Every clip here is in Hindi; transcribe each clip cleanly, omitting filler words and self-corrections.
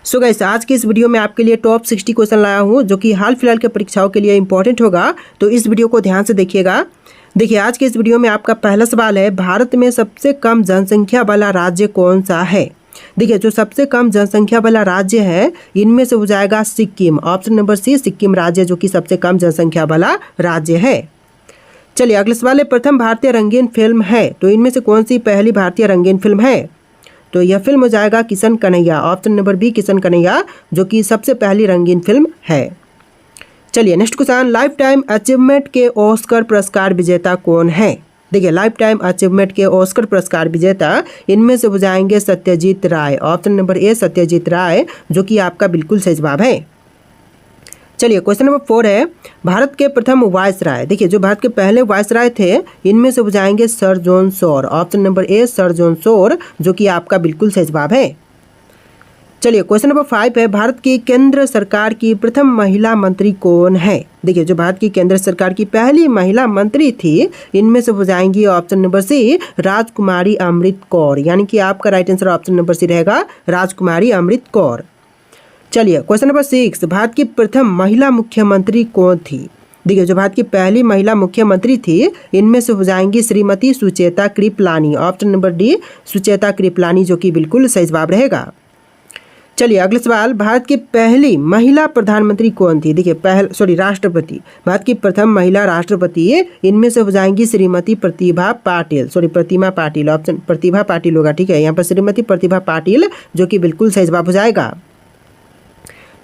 सो गाइस, आज के इस वीडियो में आपके लिए टॉप 60 क्वेश्चन लाया हूँ जो कि हाल फिलहाल के परीक्षाओं के लिए इंपॉर्टेंट होगा। तो इस वीडियो को ध्यान से देखिएगा। देखिए, आज के इस वीडियो में आपका पहला सवाल है, भारत में सबसे कम जनसंख्या वाला राज्य कौन सा है। देखिए, जो सबसे कम जनसंख्या वाला राज्य है इनमें से हो जाएगा Sikkim. Option number C, Sikkim राज्य जो कि सबसे कम जनसंख्या वाला राज्य है। चलिए अगले सवाल है, प्रथम भारतीय रंगीन फिल्म है तो इनमें से कौन सी पहली भारतीय रंगीन फिल्म है। तो यह फिल्म हो जाएगा Kishan Kanhaiya. Option number B, Kishan Kanhaiya जो कि सबसे पहली रंगीन फिल्म है। चलिए next question, lifetime achievement के ऑस्कर पुरस्कार विजेता कौन है। देखिए, लाइफ टाइम अचीवमेंट के ऑस्कर पुरस्कार विजेता इनमें से हो जाएंगे Satyajit Ray. Option number A, Satyajit Ray जो कि आपका बिल्कुल सही जवाब है। चलिए क्वेश्चन नंबर 4 है, भारत के प्रथम वायसराय। देखिए, जो भारत के पहले वायसराय थे इनमें से हो जाएंगे sir John Shore. Option number ए, सर जॉन शोर जो कि आपका बिल्कुल सही जवाब है। चलिए क्वेश्चन नंबर 5 है, भारत की केंद्र सरकार की प्रथम महिला मंत्री कौन है। देखिए, जो भारत की केंद्र सरकार की पहली महिला मंत्री थी इनमें से हो जाएंगी ऑप्शन नंबर सी, राजकुमारी अमृत कौर। यानी कि आपका right answer option number C रहेगा, राजकुमारी अमृत कौर। चलिए क्वेश्चन नंबर 6, भारत की प्रथम महिला मुख्यमंत्री कौन थी। देखिए, जो भारत की पहली महिला मुख्यमंत्री थी इनमें से हो जाएंगी Shrimati Sucheta Kripalani. Option number D, Sucheta Kripalani जो कि बिल्कुल सही जवाब रहेगा। चलिए अगला सवाल, भारत की पहली महिला प्रधानमंत्री कौन थी। देखिए, राष्ट्रपति, भारत की प्रथम महिला राष्ट्रपति इनमें से हो जाएंगी श्रीमती प्रतिभा पाटिल। प्रतिमा पाटिल। ऑप्शन प्रतिभा पाटिल होगा, ठीक है। यहाँ पर श्रीमती प्रतिभा पाटिल जो कि बिल्कुल सही जवाब हो जाएगा।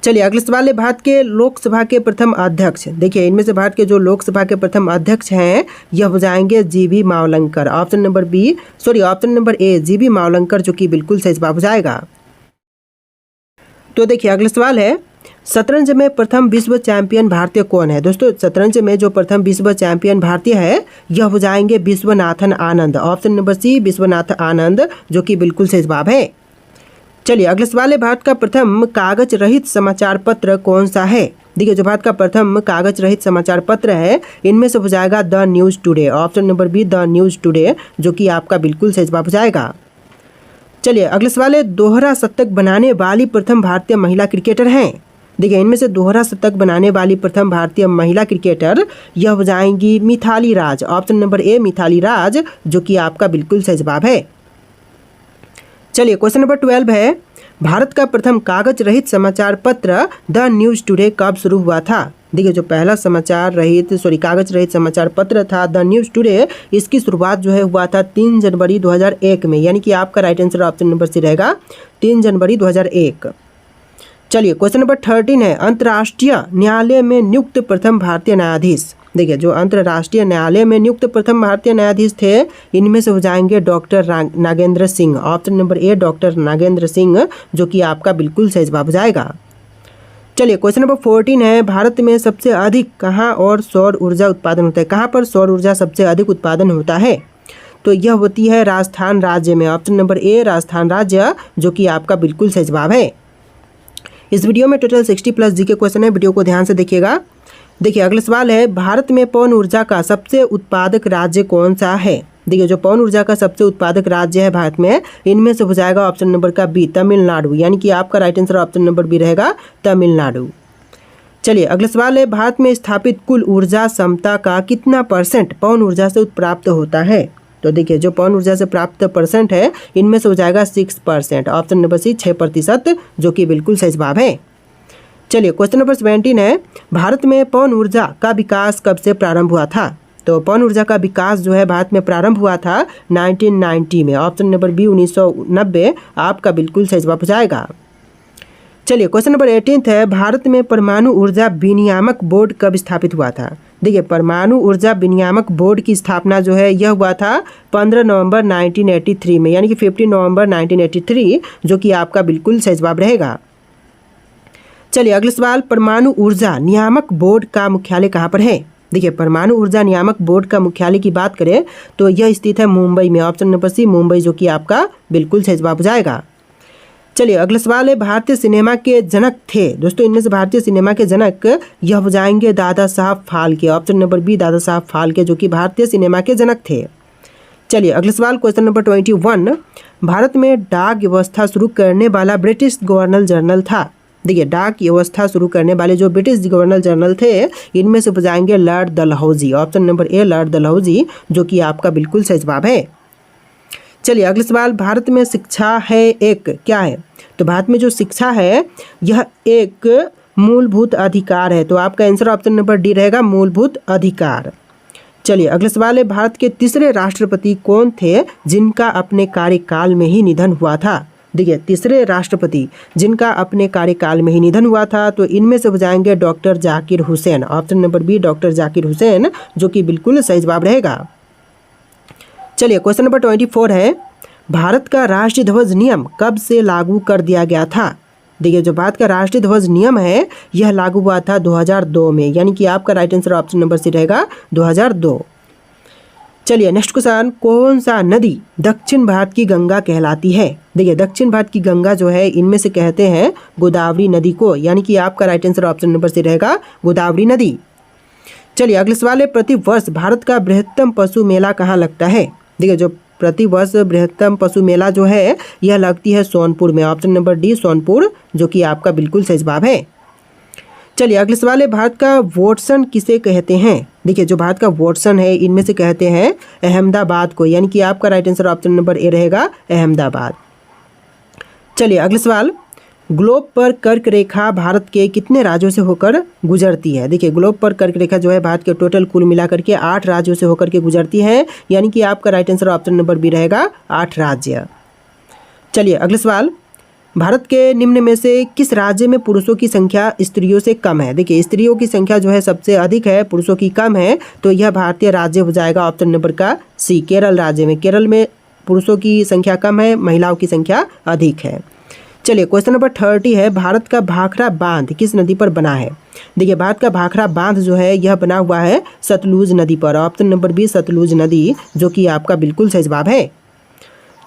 चलिए अगले सवाल है, भारत के लोकसभा के प्रथम अध्यक्ष। देखिए, इनमें से भारत के जो लोकसभा के प्रथम अध्यक्ष हैं यह हो जाएंगे जीबी मावलंकर। ऑप्शन नंबर ए, जीबी मावलंकर जो कि बिल्कुल सही जवाब हो जाएगा। तो देखिए अगला सवाल है, शतरंज में प्रथम विश्व चैंपियन भारतीय कौन है। दोस्तों, शतरंज में जो प्रथम विश्व चैंपियन भारतीय है यह हो जाएंगे विश्वनाथन आनंद। ऑप्शन नंबर सी, विश्वनाथ आनंद जो कि बिल्कुल सही जवाब है। चलिए अगला सवाल है, भारत का प्रथम कागज रहित समाचार पत्र कौन सा है। देखिए, जो भारत का प्रथम कागज रहित समाचार पत्र है इनमें से हो जाएगा the news today. Option number B, the news today जो कि आपका बिल्कुल सही जवाब हो जाएगा। चलिए अगला सवाल है, दोहरा शतक बनाने वाली प्रथम भारतीय महिला क्रिकेटर हैं। देखिए, इनमें से दोहरा शतक बनाने वाली प्रथम भारतीय महिला क्रिकेटर यह हो जाएंगी मिथाली राज। ऑप्शन नंबर ए, मिथाली राज जो कि आपका बिल्कुल सही जवाब है। चलिए क्वेश्चन नंबर 12 है, भारत का प्रथम कागज रहित समाचार पत्र द न्यूज़ टुडे कब शुरू हुआ था। देखिए, जो पहला कागज रहित समाचार पत्र था द न्यूज़ टुडे, इसकी शुरुआत जो है हुआ था 3 जनवरी 2001 में। यानी कि आपका right answer option number C रहेगा, 3 जनवरी 2001। चलिए क्वेश्चन नंबर 13 है, अंतर्राष्ट्रीय न्यायालय में नियुक्त प्रथम भारतीय न्यायाधीश। देखिए, जो अंतर्राष्ट्रीय न्यायालय में नियुक्त प्रथम भारतीय न्यायाधीश थे इनमें से हो जाएंगे doctor Nagendra Singh. Option number ए, डॉक्टर नागेंद्र सिंह जो कि आपका बिल्कुल सही जवाब हो जाएगा। चलिए क्वेश्चन नंबर 14 है, भारत में सबसे अधिक कहाँ और सौर ऊर्जा उत्पादन होता है। कहाँ पर सौर ऊर्जा सबसे अधिक उत्पादन होता है। तो यह होती है राजस्थान राज्य में। ऑप्शन नंबर ए, राजस्थान राज्य जो कि आपका बिल्कुल सही जवाब है। इस वीडियो में टोटल 60+ जी के क्वेश्चन है, वीडियो को ध्यान से देखिएगा। देखिए अगला सवाल है, भारत में पवन ऊर्जा का सबसे उत्पादक राज्य कौन सा है। देखिए, जो पवन ऊर्जा का सबसे उत्पादक राज्य है भारत में इनमें से हो जाएगा ऑप्शन नंबर का बी, तमिलनाडु। यानी कि आपका right answer option number B रहेगा, तमिलनाडु। चलिए अगला सवाल है, भारत में स्थापित कुल ऊर्जा क्षमता का कितना % पवन ऊर्जा से प्राप्त होता है। तो देखिए, जो पवन ऊर्जा से प्राप्त % है इनमें से हो जाएगा 6%। ऑप्शन नंबर सी, 6% जो कि बिल्कुल सही जवाब है। चलिए क्वेश्चन नंबर 17 है, भारत में पवन ऊर्जा का विकास कब से प्रारंभ हुआ था। तो पवन ऊर्जा का विकास जो है भारत में प्रारंभ हुआ था 1990 में। ऑप्शन नंबर बी, 1990 आपका बिल्कुल सही जवाब हो जाएगा। चलिए क्वेश्चन नंबर 18 है, भारत में परमाणु ऊर्जा विनियामक बोर्ड कब स्थापित हुआ था। देखिए, परमाणु ऊर्जा विनियामक बोर्ड की स्थापना जो है यह हुआ था 15 नवंबर 1983 में। यानी कि 15 नवंबर 1983 जो कि आपका बिल्कुल सही जवाब रहेगा। चलिए अगला सवाल, परमाणु ऊर्जा नियामक बोर्ड का मुख्यालय कहाँ पर है। देखिए, परमाणु ऊर्जा नियामक बोर्ड का मुख्यालय की बात करें तो यह स्थित है मुंबई में। ऑप्शन नंबर सी, मुंबई जो कि आपका बिल्कुल सही जवाब हो जाएगा। चलिए अगला सवाल है, भारतीय सिनेमा के जनक थे। दोस्तों, इनमें से भारतीय सिनेमा के जनक यह हो जाएंगे Dada Saheb Phalke. Option number B, Dada Saheb Phalke जो कि भारतीय सिनेमा के जनक थे। चलिए अगला सवाल क्वेश्चन नंबर 21। भारत में डाक व्यवस्था शुरू करने वाला ब्रिटिश गवर्नर जनरल था। देखिए डाक व्यवस्था शुरू करने वाले जो ब्रिटिश गवर्नर जनरल थे इनमें से जाएंगे लॉर्ड डलहौजी। ऑप्शन नंबर ए लॉर्ड डलहौजी, जो कि आपका बिल्कुल सही जवाब है। चलिए अगला सवाल, भारत में शिक्षा है एक क्या है? तो भारत में जो शिक्षा है यह एक मूलभूत अधिकार है। तो आपका आंसर ऑप्शन नंबर डी रहेगा, मूलभूत अधिकार। चलिए अगला सवाल है, भारत के तीसरे राष्ट्रपति कौन थे जिनका अपने कार्यकाल में ही निधन हुआ था? देखिए तीसरे राष्ट्रपति जिनका अपने कार्यकाल में ही निधन हुआ था, तो इनमें से हो जाएंगे doctor Zakir Hussain. Option number B doctor Zakir Hussain, जो कि बिल्कुल सही जवाब रहेगा। चलिए क्वेश्चन नंबर 24 है, भारत का राष्ट्रीय ध्वज नियम कब से लागू कर दिया गया था? देखिए जो भारत का राष्ट्रीय ध्वज नियम है यह लागू हुआ था 2002 में, यानी कि आपका right answer option number C रहेगा 2002। चलिए नेक्स्ट क्वेश्चन, कौन सा नदी दक्षिण भारत की गंगा कहलाती है? देखिए दक्षिण भारत की गंगा जो है इनमें से कहते हैं गोदावरी नदी को, यानी कि आपका right answer option number C रहेगा गोदावरी नदी। चलिए अगले सवाल है, प्रतिवर्ष भारत का बृहत्तम पशु मेला कहाँ लगता है? देखिए जो प्रतिवर्ष बृहत्तम पशु मेला जो है यह लगती है सोनपुर में। ऑप्शन नंबर डी सोनपुर, जो कि आपका बिल्कुल सही जवाब है। चलिए अगले सवाल है, भारत का वोटसन किसे कहते हैं? देखिए जो भारत का वोटसन है इनमें से कहते हैं अहमदाबाद को, यानी कि आपका राइट आंसर ऑप्शन नंबर ए रहेगा अहमदाबाद। चलिए अगले सवाल, ग्लोब पर कर्क रेखा भारत के कितने राज्यों से होकर गुजरती है? देखिए ग्लोब पर कर्क रेखा जो है भारत के टोटल कुल मिलाकर के 8 राज्यों से होकर के गुजरती है, यानी कि आपका right answer option number B रहेगा 8 राज्य। चलिए अगले सवाल, भारत के निम्न में से किस राज्य में पुरुषों की संख्या स्त्रियों से कम है? देखिए स्त्रियों की संख्या जो है सबसे अधिक है, पुरुषों की कम है, तो यह भारतीय राज्य हो जाएगा ऑप्शन नंबर का सी, केरल राज्य में। केरल में पुरुषों की संख्या कम है, महिलाओं की संख्या अधिक है। चलिए क्वेश्चन नंबर 30 है, भारत का भाखड़ा बांध किस नदी पर बना है? देखिए भारत का भाखड़ा बांध जो है यह बना हुआ है सतलुज नदी पर। ऑप्शन नंबर बी सतलुज नदी, जो कि आपका बिल्कुल सही जवाब है।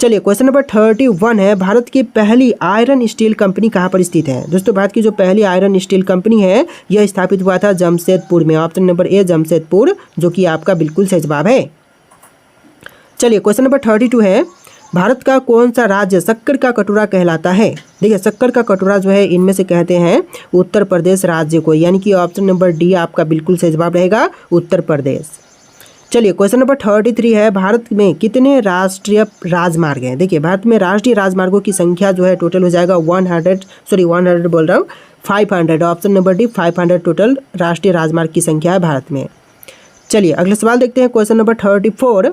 चलिए क्वेश्चन नंबर 31 है, भारत की पहली आयरन स्टील कंपनी कहाँ पर स्थित है? दोस्तों भारत की जो पहली आयरन स्टील कंपनी है यह स्थापित हुआ था जमशेदपुर में। ऑप्शन नंबर ए जमशेदपुर, जो कि आपका बिल्कुल सही जवाब है। चलिए क्वेश्चन नंबर 32 है, भारत का कौन सा राज्य शक्कर का कटोरा कहलाता है? देखिए शक्कर का कटोरा जो है इनमें से कहते हैं उत्तर प्रदेश राज्य को, यानी कि ऑप्शन नंबर डी आपका बिल्कुल सही जवाब रहेगा उत्तर प्रदेश। चलिए क्वेश्चन नंबर 33 है, भारत में कितने राष्ट्रीय राजमार्ग हैं? देखिए भारत में राष्ट्रीय राजमार्गों की संख्या जो है टोटल हो जाएगा 500 ऑप्शन नंबर डी 500 टोटल राष्ट्रीय राजमार्ग की संख्या है भारत में। चलिए अगला सवाल देखते हैं क्वेश्चन नंबर 34,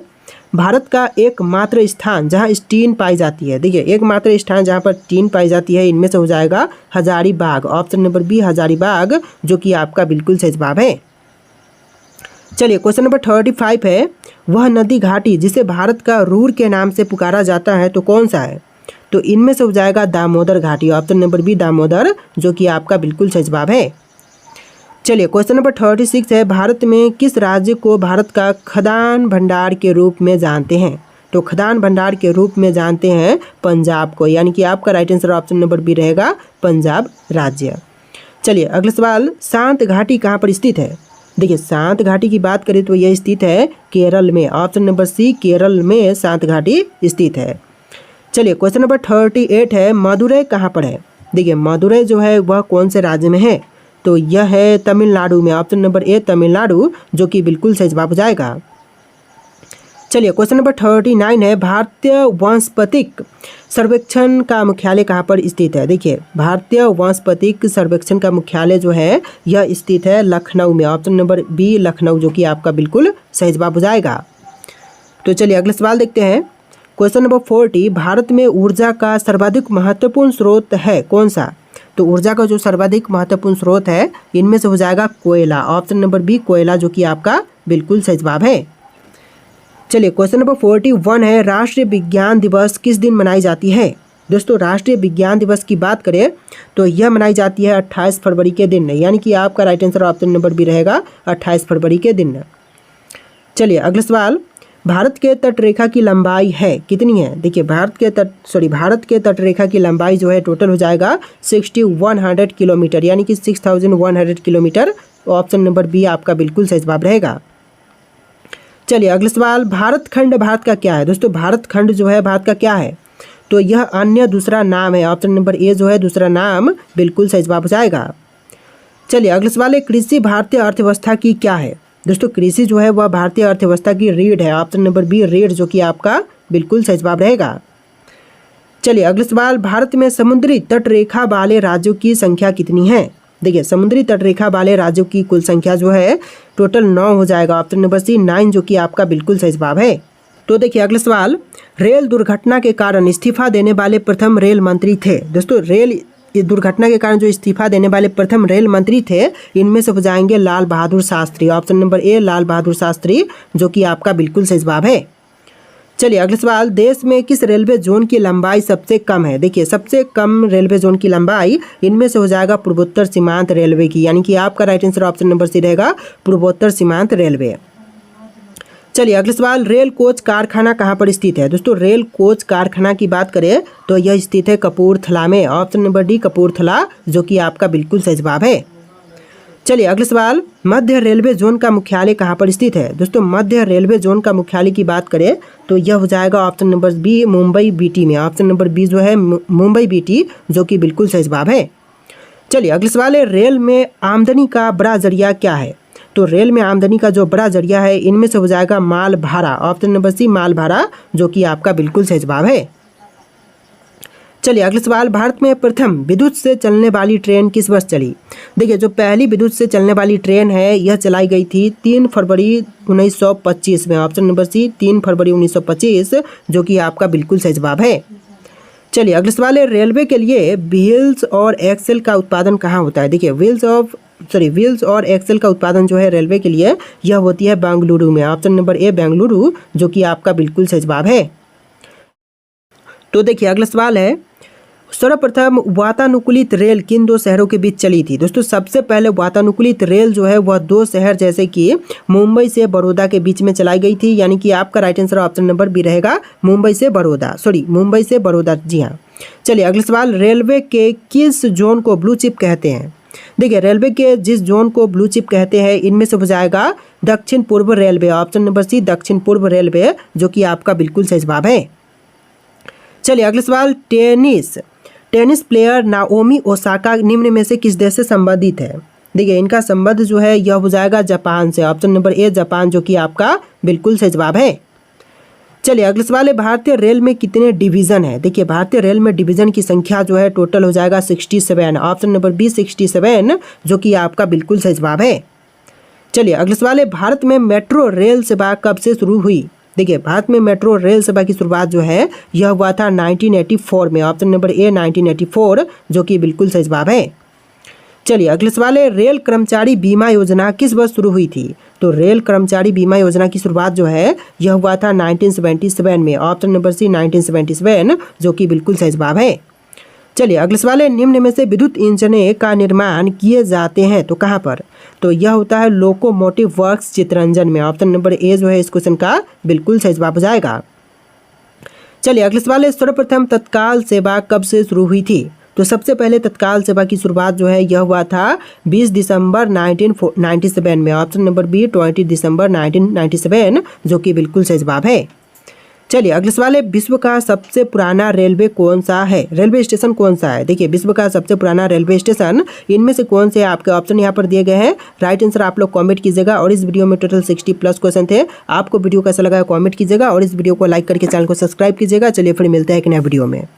भारत का एकमात्र स्थान जहां टीन पाई जाती है। देखिए एकमात्र स्थान जहां पर टीन पाई जाती है इनमें से हो जाएगा Hazaribagh. Option number B Hazaribagh, जो कि आपका बिल्कुल सही जवाब है। चलिए क्वेश्चन नंबर 35 है, वह नदी घाटी जिसे भारत का रूर के नाम से पुकारा जाता है तो कौन सा है? तो इनमें से हो जाएगा दामोदर घाटी। ऑप्शन नंबर बी दामोदर, जो कि आपका बिल्कुल सही जवाब है। चलिए क्वेश्चन नंबर 36 है, भारत में किस राज्य को भारत का खदान भंडार के रूप में जानते हैं? तो खदान भंडार के रूप में जानते हैं पंजाब को, यानी कि आपका right answer option number B रहेगा पंजाब राज्य। चलिए अगला सवाल, शांत घाटी कहाँ पर स्थित है? देखिए शांत घाटी की बात करें तो यह स्थित है केरल में। ऑप्शन नंबर सी केरल में शांत घाटी स्थित है। चलिए क्वेश्चन नंबर 38 है, मदुरै कहाँ पर है? देखिए मदुरै जो है वह कौन से राज्य में है? तो यह है तमिलनाडु में। ऑप्शन नंबर ए तमिलनाडु, जो कि बिल्कुल सही जवाब हो जाएगा। चलिए क्वेश्चन नंबर 39 है, भारतीय वानस्पतिक सर्वेक्षण का मुख्यालय कहाँ पर स्थित है? देखिए भारतीय वानस्पतिक सर्वेक्षण का मुख्यालय जो है यह स्थित है लखनऊ में। ऑप्शन नंबर बी लखनऊ, जो कि आपका बिल्कुल सही जवाब हो जाएगा। तो चलिए अगला सवाल देखते हैं क्वेश्चन नंबर 40, भारत में ऊर्जा का सर्वाधिक महत्वपूर्ण स्रोत है कौन सा? तो ऊर्जा का जो सर्वाधिक महत्वपूर्ण स्रोत है इनमें से हो जाएगा कोयला। ऑप्शन नंबर बी कोयला, जो कि आपका बिल्कुल सही जवाब है। चलिए क्वेश्चन नंबर 41 है, राष्ट्रीय विज्ञान दिवस किस दिन मनाई जाती है? दोस्तों राष्ट्रीय विज्ञान दिवस की बात करें तो यह मनाई जाती है 28 फरवरी के दिन, यानी कि आपका right answer option number B रहेगा 28 फरवरी के दिन। चलिए अगला सवाल, भारत के तटरेखा की लंबाई है कितनी है? देखिए भारत के तटरेखा की लंबाई जो है टोटल हो जाएगा 6100 किलोमीटर, यानी कि 6100 किलोमीटर। ऑप्शन नंबर बी आपका बिल्कुल सही जवाब रहेगा। चलिए अगला सवाल, भारत खंड भारत का क्या है? दोस्तों भारत खंड जो है भारत का क्या है? तो यह अन्य दूसरा नाम है। ऑप्शन नंबर ए जो है दूसरा नाम बिल्कुल सही जवाब हो जाएगा। चलिए अगला सवाल है, कृषि भारतीय अर्थव्यवस्था की क्या है? दोस्तों कृषि जो है वह भारतीय अर्थव्यवस्था की रीढ़ है। ऑप्शन नंबर बी रीढ़, जो कि आपका बिल्कुल सही जवाब रहेगा। चलिए अगला सवाल, भारत में समुद्री तट रेखा वाले राज्यों की संख्या कितनी है? देखिए समुद्री तट रेखा वाले राज्यों की कुल संख्या जो है टोटल 9 हो जाएगा। ऑप्शन नंबर सी 9, जो कि आपका बिल्कुल सही जवाब है। तो देखिए अगला सवाल, रेल दुर्घटना के कारण इस्तीफा देने वाले प्रथम रेल मंत्री थे? दोस्तों रेल दुर्घटना के कारण जो इस्तीफा देने वाले प्रथम रेल मंत्री थे, इनमें से हो जाएंगे लाल बहादुर शास्त्री। ऑप्शन नंबर ए लाल बहादुर शास्त्री, जो कि आपका बिल्कुल सही जवाब है। चलिए अगला सवाल, देश में किस रेलवे जोन की लंबाई सबसे कम है? देखिए सबसे कम रेलवे जोन की लंबाई इनमें से हो जाएगा पूर्वोत्तर सीमांत रेलवे की, यानी कि आपका right answer option number C रहेगा पूर्वोत्तर सीमांत रेलवे। चलिए अगला सवाल, रेल कोच कारखाना कहाँ पर स्थित है? दोस्तों रेल कोच कारखाना की बात करें तो यह स्थित है कपूरथला में। ऑप्शन नंबर डी कपूरथला, जो कि आपका बिल्कुल सही जवाब है। चलिए अगला सवाल, मध्य रेलवे जोन का मुख्यालय कहाँ पर स्थित है? दोस्तों मध्य रेलवे जोन का मुख्यालय की बात करें तो यह हो जाएगा option number B Mumbai VT में। ऑप्शन नंबर बी जो है मुंबई बीटी, जो कि बिल्कुल सही जवाब है। चलिए अगला सवाल है, रेल में आमदनी का बड़ा जरिया क्या है? तो रेल में आमदनी का जो बड़ा जरिया है इनमें से हो जाएगा माल भाड़ा। ऑप्शन नंबर सी माल भाड़ा, जो कि आपका बिल्कुल सही जवाब है। चलिए अगला सवाल, भारत में प्रथम विद्युत से चलने वाली ट्रेन किस वर्ष चली? देखिए जो पहली विद्युत से चलने वाली ट्रेन है यह चलाई गई थी 3 फरवरी 1925 में। ऑप्शन नंबर सी 3 फरवरी 1925, जो कि आपका बिल्कुल सही जवाब है। चलिए अगला सवाल है, रेलवे के लिए व्हील्स और एक्सेल का उत्पादन कहाँ होता है? देखिए व्हील्स और एक्सेल का उत्पादन जो है रेलवे के लिए यह होती है बेंगलुरु में। ऑप्शन नंबर ए बेंगलुरु, जो कि आपका बिल्कुल सही जवाब है। तो देखिए अगला सवाल है, सर्वप्रथम वातानुकूलित रेल किन 2 शहरों के बीच चली थी? दोस्तों सबसे पहले वातानुकूलित रेल जो है वह 2 शहर जैसे कि मुंबई से बड़ौदा के बीच में चलाई गई थी, यानी कि आपका right answer option number B रहेगा मुंबई से बड़ौदा। जी हाँ। चलिए अगला सवाल, रेलवे के किस जोन को ब्लू चिप कहते हैं? देखिए रेलवे के जिस जोन को ब्लू चिप कहते हैं इनमें से हो जाएगा दक्षिण पूर्व रेलवे। ऑप्शन नंबर सी दक्षिण पूर्व रेलवे, जो कि आपका बिल्कुल सही जवाब है। चलिए अगला सवाल, टेनिस प्लेयर नाओमी ओसाका निम्न में से किस देश से संबंधित है? देखिए इनका संबंध जो है यह हो जाएगा जापान से। ऑप्शन नंबर ए जापान, जो कि आपका बिल्कुल सही जवाब है। चलिए अगला सवाल है, भारतीय रेल में कितने डिवीज़न है? देखिए भारतीय रेल में डिवीज़न की संख्या जो है टोटल हो जाएगा 67। ऑप्शन नंबर बी 67, जो कि आपका बिल्कुल सही जवाब है। चलिए अगला सवाल है, भारत में मेट्रो रेल सेवा कब से शुरू हुई? देखिए भारत में मेट्रो रेल सेवा की शुरुआत जो है यह हुआ था 1984 में। ऑप्शन नंबर ए 1984, जो कि बिल्कुल सही जवाब है। चलिए अगला सवाल है, रेल कर्मचारी बीमा योजना किस वर्ष शुरू हुई थी? तो रेल कर्मचारी बीमा योजना की शुरुआत जो है यह हुआ था 1977 में। ऑप्शन नंबर सी 1977, जो कि बिल्कुल सही जवाब है। चलिए अगला सवाल है, निम्न में से विद्युत इंजन का निर्माण किए जाते हैं तो कहाँ पर? तो यह होता है लोकोमोटिव वर्क्स चितरंजन में। ऑप्शन नंबर ए जो है इस क्वेश्चन का बिल्कुल सही जवाब हो जाएगा। चलिए अगला सवाल है, सर्वप्रथम तत्काल सेवा कब से शुरू हुई थी? तो सबसे पहले तत्काल सेवा की शुरुआत जो है यह हुआ था 20 दिसंबर 1997 में। ऑप्शन नंबर बी 20 दिसंबर 1997, जो कि बिल्कुल सही जवाब है। चलिए अगला सवाल है, विश्व का सबसे पुराना रेलवे कौन सा है? रेलवे स्टेशन कौन सा है? देखिए विश्व का सबसे पुराना रेलवे स्टेशन इनमें से कौन से आपके ऑप्शन यहाँ पर दिए गए हैं। राइट आंसर आप लोग कमेंट कीजिएगा। और इस वीडियो में टोटल 60+ क्वेश्चन थे। आपको वीडियो कैसा लगा कमेंट कीजिएगा और इस वीडियो को लाइक करके चैनल को सब्सक्राइब कीजिएगा। चलिए फिर मिलते हैं एक नए वीडियो में।